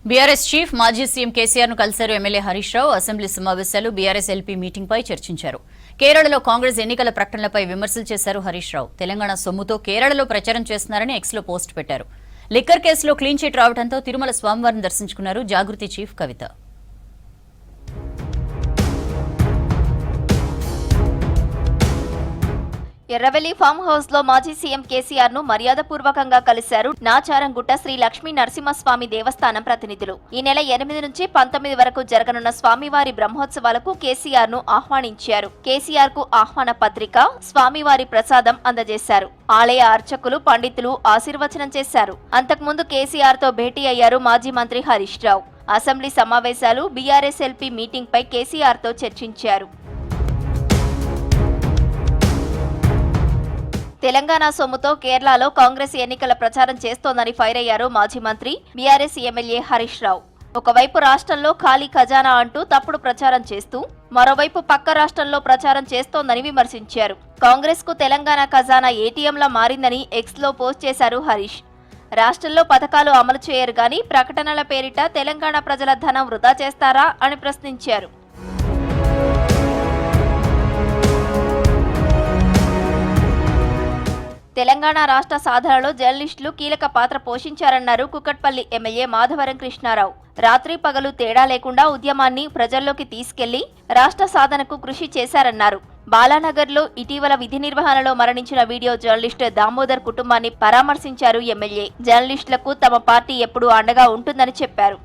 BRS chief మాజీ CM KCR ను కలిశారు ఎమ్మెల్యే హరీష్ రావు. అసెంబ్లీ సమావేశాలు బీఆర్ఎస్ ఎల్పీ మీటింగ్ పై చర్చించారు. కేరళలో కాంగ్రెస్ ఎన్నికల ప్రకటనలపై విమర్శలు చేశారు హరీష్ రావు. తెలంగాణ సొమ్ముతో కేరళలో ప్రచారం చేస్తున్నారని ఎక్స్ లో పోస్ట్ పెట్టారు. లిక్కర్ కేసులో క్లీన్ చిట్ రావడంతో తిరుమల స్వామివారిని దర్శించుకున్నారు జాగృతి చీఫ్ కవిత. ఎర్రవెల్లి ఫామ్ హౌస్ లో మాజీ సీఎం కేసీఆర్ ను మర్యాదపూర్వకంగా కలిశారు నాచారంగుట్ట శ్రీ లక్ష్మీ నరసింహస్వామి దేవస్థానం ప్రతినిధులు. ఈ నెల 8 నుంచి 19 వరకు జరగనున్న స్వామివారి బ్రహ్మోత్సవాలకు కేసీఆర్ ను ఆహ్వానించారు. కేసీఆర్ కు ఆహ్వాన పత్రిక, స్వామివారి ప్రసాదం అందజేశారు. ఆలయ అర్చకులు, పండితులు ఆశీర్వచనం చేశారు. అంతకుముందు కేసీఆర్ తో భేటీ అయ్యారు మాజీ మంత్రి హరీష్ రావు. అసెంబ్లీ సమావేశాలు, బీఆర్ఎస్ ఎల్పీ మీటింగ్ పై కేసీఆర్ తో చర్చించారు. తెలంగాణ సొమ్ముతో కేరళలో కాంగ్రెస్ ఎన్నికల ప్రచారం చేస్తోందని ఫైర్ అయ్యారు మాజీ మంత్రి, బీఆర్ఎస్ ఎమ్మెల్యే హరీష్ రావు. ఒకవైపు రాష్ట్రంలో ఖాళీ ఖజానా అంటూ తప్పుడు ప్రచారం చేస్తూ, మరోవైపు పక్క రాష్ట్రంలో ప్రచారం చేస్తోందని విమర్శించారు. కాంగ్రెస్ కు తెలంగాణ ఖజానా ఏటీఎంలా మారిందని ఎక్స్ లో పోస్ట్ చేశారు హరీష్. రాష్ట్రంలో పథకాలు అమలు చేయరు గాని ప్రకటనల పేరిట తెలంగాణ ప్రజల ధనం వృధా చేస్తారా అని ప్రశ్నించారు. తెలంగాణ రాష్ట్ర సాధనలో జర్నలిస్టులు కీలక పాత్ర పోషించారన్నారు కుకట్పల్లి ఎమ్మెల్యే మాధవరం కృష్ణారావు. రాత్రి పగలు తేడా లేకుండా ఉద్యమాన్ని ప్రజల్లోకి తీసుకెళ్లి రాష్ట్ర సాధనకు కృషి చేశారన్నారు. బాలానగర్లో ఇటీవల విధి నిర్వహణలో మరణించిన వీడియో జర్నలిస్టు దామోదర్ కుటుంబాన్ని పరామర్శించారు ఎమ్మెల్యే. జర్నలిస్టులకు తమ పార్టీ ఎప్పుడూ అండగా ఉంటుందని చెప్పారు.